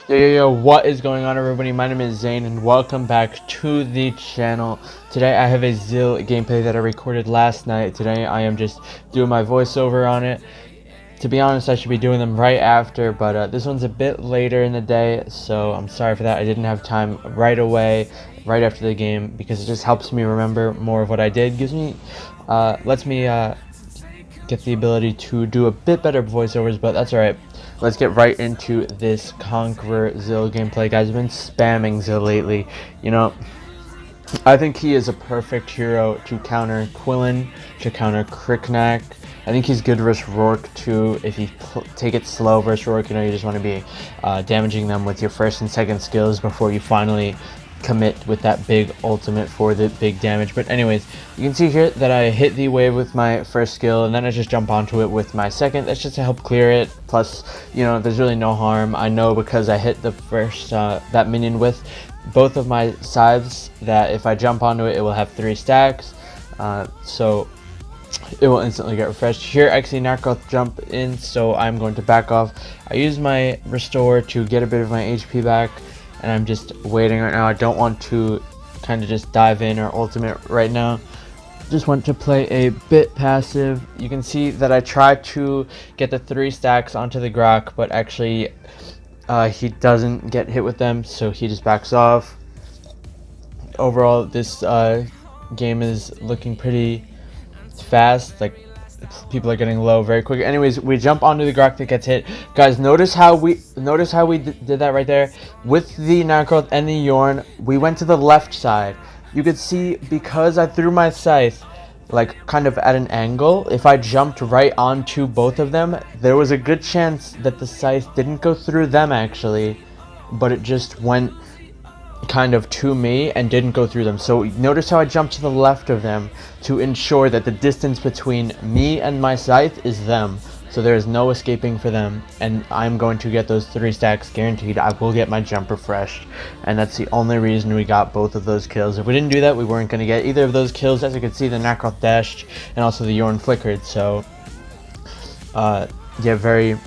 Yo, what is going on, everybody? My name is Zane and welcome back to the channel. Today I have a Zill gameplay that I recorded last night. Today I am just doing my voiceover on it. To be honest, I should be doing them right after, but this one's a bit later in the day, so I'm sorry for that. I didn't have time right away, right after the game, because it just helps me remember more of what I did. Lets me get the ability to do a bit better voiceovers, but that's alright. Let's get right into this Conqueror Zill gameplay. Guys, I've been spamming Zill lately. You know, I think he is a perfect hero to counter Quillen, to counter Cricknack. I think he's good versus Rourke too. If you take it slow versus Rourke, you know, you just want to be damaging them with your first and second skills before you finally commit with that big ultimate for the big damage. But anyways, you can see here that I hit the wave with my first skill and then I just jump onto it with my second. That's just to help clear it. Plus, you know, there's really no harm. I know because I hit the first that minion with both of my scythes that if I jump onto it, it will have 3 stacks, so it will instantly get refreshed. Here I see Narcoth jump in, so I'm going to back off. I use my restore to get a bit of my HP back, and I'm just waiting right now. I don't want to kind of just dive in or ultimate right now. Just want to play a bit passive. You can see that I tried to get the 3 stacks onto the Grok, but actually he doesn't get hit with them, so he just backs off. Overall, this game is looking pretty fast. Like, people are getting low very quick. Anyways, we jump onto the Grok that gets hit. Guys, notice how we did that right there with the Narcoth and the Yorn. We went to the left side. You could see because I threw my scythe like kind of at an angle. If I jumped right onto both of them, there was a good chance that the scythe didn't go through them actually, but it just went kind of to me and didn't go through them. So notice how I jumped to the left of them to ensure that the distance between me and my scythe is them, so there is no escaping for them, and I'm going to get those 3 stacks guaranteed. I will get my jump refreshed, and that's the only reason we got both of those kills. If we didn't do that, we weren't going to get either of those kills. As you can see, the Narcoth dashed and also the Yorn flickered, so yeah, very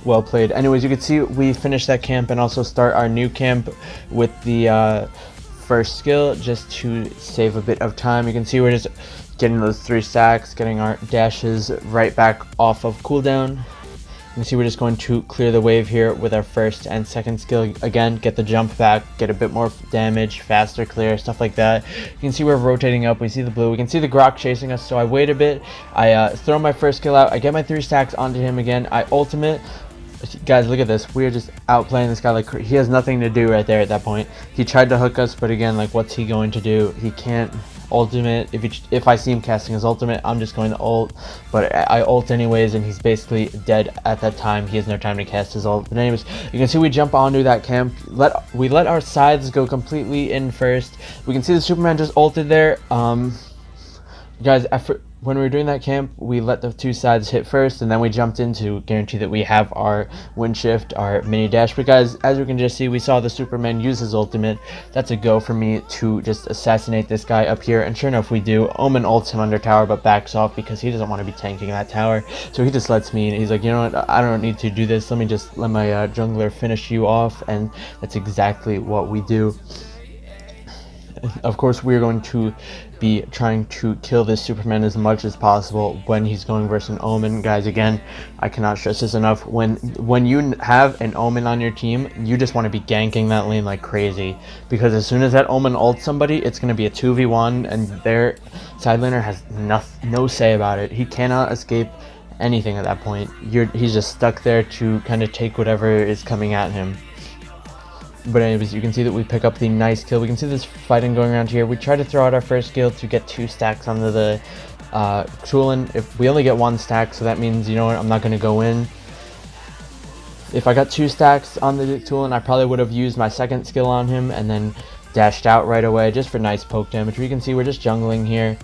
well played. Anyways, you can see we finished that camp and also start our new camp with the first skill just to save a bit of time. You can see we're just getting those 3 stacks, getting our dashes right back off of cooldown. You can see we're just going to clear the wave here with our first and second skill. Again, get the jump back, get a bit more damage, faster clear, stuff like that. You can see we're rotating up. We see the blue. We can see the Grok chasing us, so I wait a bit. I throw my first skill out. I get my 3 stacks onto him again. I ultimate. Guys, look at this. We are just outplaying this guy like he has nothing to do right there at that point. He tried to hook us, but again, like, what's he going to do? He can't ultimate. If I see him casting his ultimate, I'm just going to ult, but I ult anyways, and he's basically dead at that time. He has no time to cast his ult. But anyways, you can see we jump onto that camp. We let our scythes go completely in first. We can see the Superman just ulted there. Guys, when we were doing that camp, we let the 2 sides hit first, and then we jumped in to guarantee that we have our wind shift, our mini dash. But guys, as we can just see, we saw the Superman use his ultimate. That's a go for me to just assassinate this guy up here, and sure enough we do. Omen ults him under tower but backs off because he doesn't want to be tanking that tower, so he just lets me in. He's like, you know what, I don't need to do this, let me just let my jungler finish you off, and that's exactly what we do. Of course, we're going to be trying to kill this Superman as much as possible when he's going versus an Omen. Guys, again, I cannot stress this enough. When you have an Omen on your team, you just want to be ganking that lane like crazy, because as soon as that Omen ults somebody, it's going to be a 2v1, and their side laner has no say about it. He cannot escape anything at that point. He's just stuck there to kind of take whatever is coming at him. But anyways, you can see that we pick up the nice kill. We can see this fighting going around here. We try to throw out our first skill to get 2 stacks onto the Chulin. If we only get 1 stack, so that means, you know what, I'm not going to go in. If I got 2 stacks on the Chulin, I probably would have used my second skill on him and then dashed out right away just for nice poke damage. You can see we're just jungling here.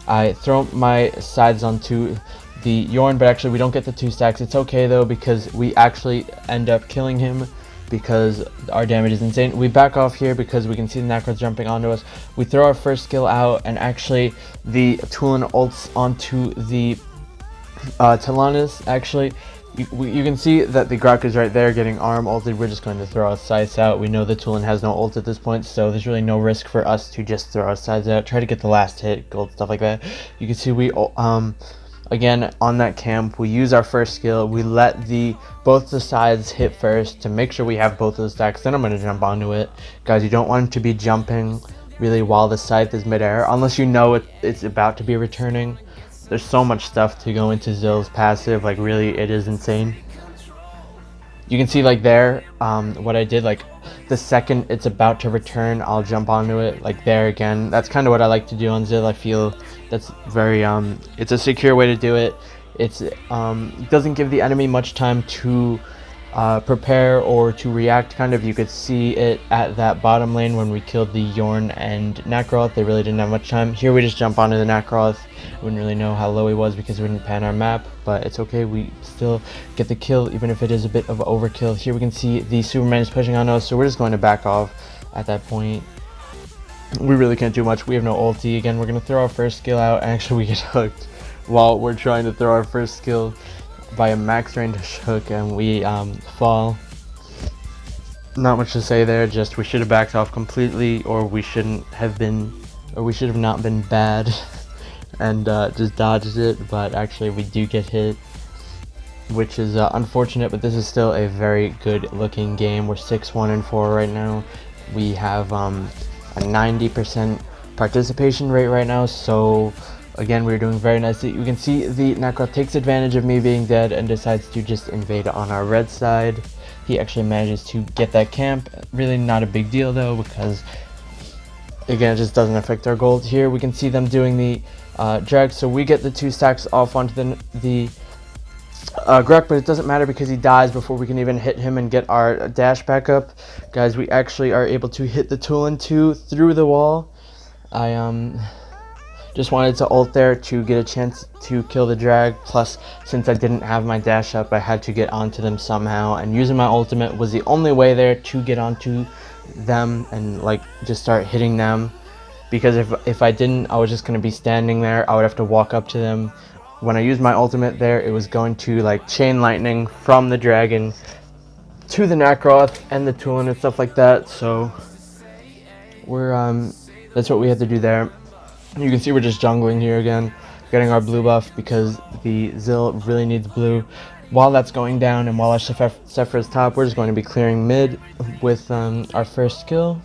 I throw my sides onto the Yorn, but actually we don't get the 2 stacks. It's okay though, because we actually end up killing him, because our damage is insane. We back off here because we can see the Necros jumping onto us. We throw our first skill out, and actually the Tulin ults onto the Talanis. Actually, You can see that the Grok is right there getting arm ulted. We're just going to throw our scythes out. We know the Tulin has no ult at this point, so there's really no risk for us to just throw our scythes out, try to get the last hit, gold, stuff like that. You can see we again on that camp, we use our first skill. We let both the sides hit first to make sure we have both of the stacks. Then I'm going to jump onto it. Guys, you don't want to be jumping really while the scythe is midair, unless you know it's about to be returning. There's so much stuff to go into Zill's passive, like really it is insane. You can see like there, what I did, like the second it's about to return, I'll jump onto it, like there again. That's kind of what I like to do on Zill. I feel that's very, it's a secure way to do it. It doesn't give the enemy much time to prepare or to react, kind of. You could see it at that bottom lane when we killed the Yorn and Nacroth. They really didn't have much time. Here we just jump onto the Nacroth. Wouldn't really know how low he was because we didn't pan our map, but it's okay, we still get the kill even if it is a bit of overkill. Here we can see the Superman is pushing on us, so we're just going to back off at that point. We really can't do much. We have no ulti. Again, we're going to throw our first skill out. Actually, we get hooked while we're trying to throw our first skill by a max range hook, and we fall. Not much to say there, just we should have backed off completely, or we shouldn't have been, or we should have not been bad and just dodged it. But actually we do get hit, which is unfortunate, but this is still a very good looking game. We're 6-1-4 right now. We have a 90% participation rate right now, so again, we're doing very nicely. You can see the Nacroth takes advantage of me being dead and decides to just invade on our red side. He actually manages to get that camp. Really not a big deal though, because again, it just doesn't affect our gold. Here we can see them doing the drag, so we get the 2 stacks off onto the Grok, but it doesn't matter because he dies before we can even hit him and get our dash back up. Guys, we actually are able to hit the Tulin 2 through the wall. I just wanted to ult there to get a chance to kill the drag, plus since I didn't have my dash up, I had to get onto them somehow, and using my ultimate was the only way there to get onto them and like just start hitting them, because if I didn't, I was just going to be standing there. I would have to walk up to them. When I used my ultimate there, it was going to like chain lightning from the dragon to the Nacroth and the Tulin and stuff like that, so we're that's what we had to do there. You can see we're just jungling here again, getting our blue buff because the Zill really needs blue. While that's going down and while our Sephiroth is top, we're just going to be clearing mid with our first skill.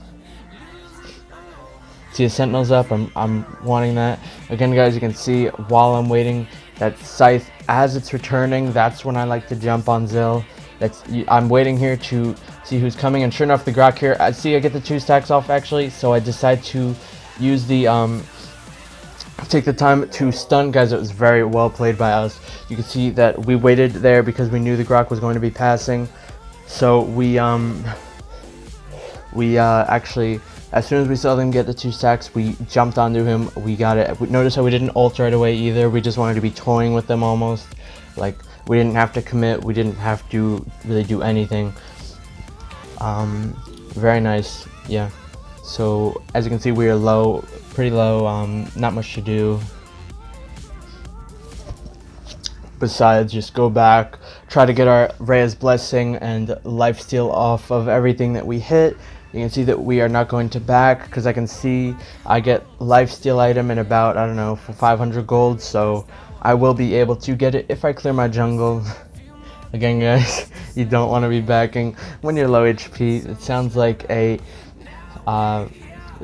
See the Sentinel's up, I'm wanting that. Again guys, you can see while I'm waiting, that scythe, as it's returning, that's when I like to jump on Zill. I'm waiting here to see who's coming, and sure enough, the Grok here, I get the 2 stacks off actually, so I decide to use the take the time to stun. Guys, it was very well played by us. You can see that we waited there because we knew the Grok was going to be passing, so we actually, as soon as we saw them get the 2 stacks, we jumped onto him. We got it. Notice how we didn't ult right away either. We just wanted to be toying with them almost. Like, we didn't have to commit. We didn't have to really do anything. Very nice. Yeah. So, as you can see, we are low. Pretty low. Not much to do. Besides, just go back, try to get our Rhea's Blessing and lifesteal off of everything that we hit. You can see that we are not going to back because I can see I get lifesteal item in about, I don't know, for 500 gold, so I will be able to get it if I clear my jungle. Again guys, you don't want to be backing when you're low HP. It sounds like it's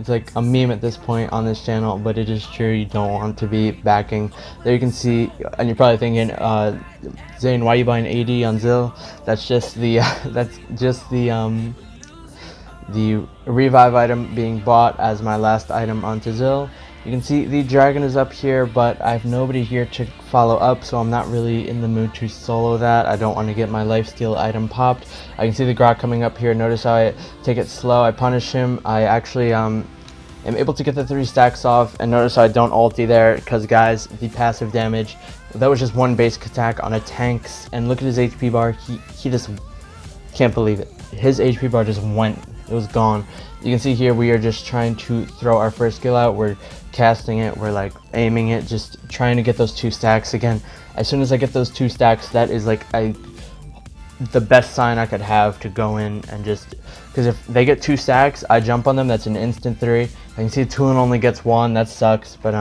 like a meme at this point on this channel, but it is true. You don't want to be backing. There you can see, and you're probably thinking, Zane, why are you buying AD on Zill? That's just the the revive item being bought as my last item onto Zill. You can see the dragon is up here, but I have nobody here to follow up, so I'm not really in the mood to solo that. I don't want to get my lifesteal item popped. I can see the Grok coming up here. Notice how I take it slow. I punish him. I actually am able to get the 3 stacks off, and notice how I don't ulti there, because guys, the passive damage, that was just one basic attack on a tanks, and look at his HP bar. He just can't believe it. His HP bar just went. It was gone. You can see here we are just trying to throw our first skill out. We're casting it, we're like aiming it, just trying to get those 2 stacks. Again, as soon as I get those 2 stacks, that is like the best sign I could have to go in and just, because if they get 2 stacks, I jump on them, that's an instant 3. I can see Tulin only gets 1, that sucks, but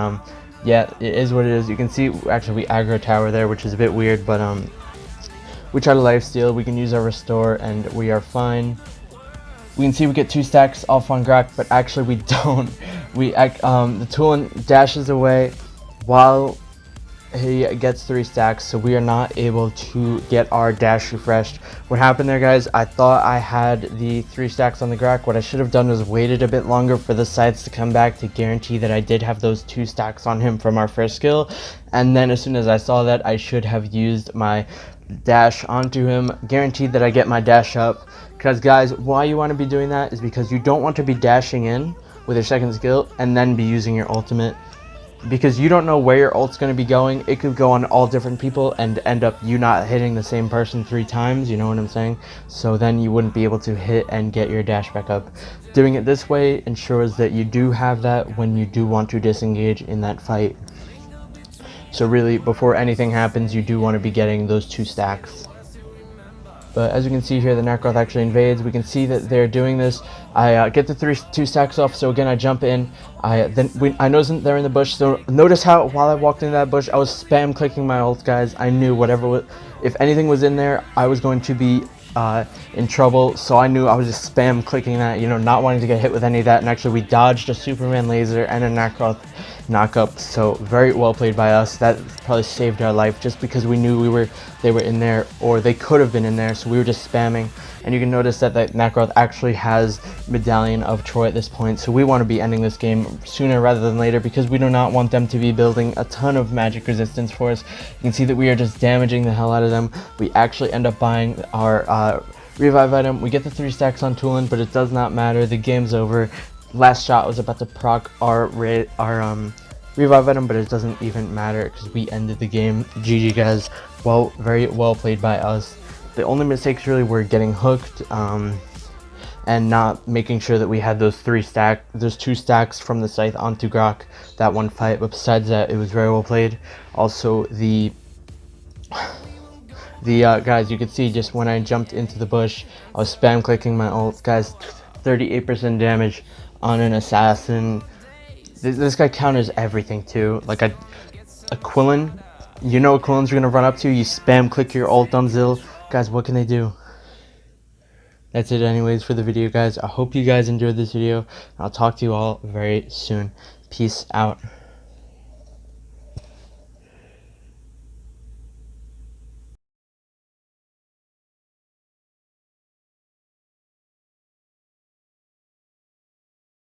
yeah, it is what it is. You can see actually we aggro tower there, which is a bit weird, but we try to lifesteal, we can use our restore, and we are fine. We can see we get 2 stacks off on Grak, but actually we don't. The Tulin dashes away while he gets 3 stacks, so we are not able to get our dash refreshed. What happened there, guys, I thought I had the 3 stacks on the Grak. What I should have done was waited a bit longer for the sides to come back to guarantee that I did have those 2 stacks on him from our first skill, and then as soon as I saw that, I should have used my dash onto him, guaranteed that I get my dash up. Because guys, why you want to be doing that is because you don't want to be dashing in with your second skill and then be using your ultimate, because you don't know where your ult's going to be going. It could go on all different people and end up you not hitting the same person 3 times, you know what I'm saying? So then you wouldn't be able to hit and get your dash back up. Doing it this way ensures that you do have that when you do want to disengage in that fight. So really, before anything happens, you do want to be getting those 2 stacks. But as you can see here, the Nacroth actually invades. We can see that they're doing this. I get the 2 stacks off, so again I jump in. I noticed they're in the bush, so notice how while I walked into that bush, I was spam clicking my ult, guys. I knew if anything was in there, I was going to be in trouble, so I knew I was just spam clicking that, you know, not wanting to get hit with any of that. And actually we dodged a Superman laser and a Nacroth knockup, so very well played by us. That probably saved our life, just because we knew they were in there, or they could have been in there, so we were just spamming. And you can notice that the Nacroth actually has Medallion of Troy at this point, so we want to be ending this game sooner rather than later, because we do not want them to be building a ton of magic resistance for us. You can see that we are just damaging the hell out of them. We actually end up buying our revive item. We get the 3 stacks on Tulin, but it does not matter. The game's over. Last shot was about to proc our revive item, but it doesn't even matter because we ended the game. GG, guys. Well, very well played by us. The only mistakes really were getting hooked and not making sure that we had those 2 stacks from the scythe onto Grok that one fight. But besides that, it was very well played. Also, the guys, you could see just when I jumped into the bush, I was spam clicking my ult. Guys, 38% damage on an assassin. This guy counters everything too. Like a Quillen, you know what Quillens are gonna run up to. You spam click your ult on Zill. Guys, what can they do? That's it anyways for the video, guys. I hope you guys enjoyed this video. I'll talk to you all very soon. Peace out.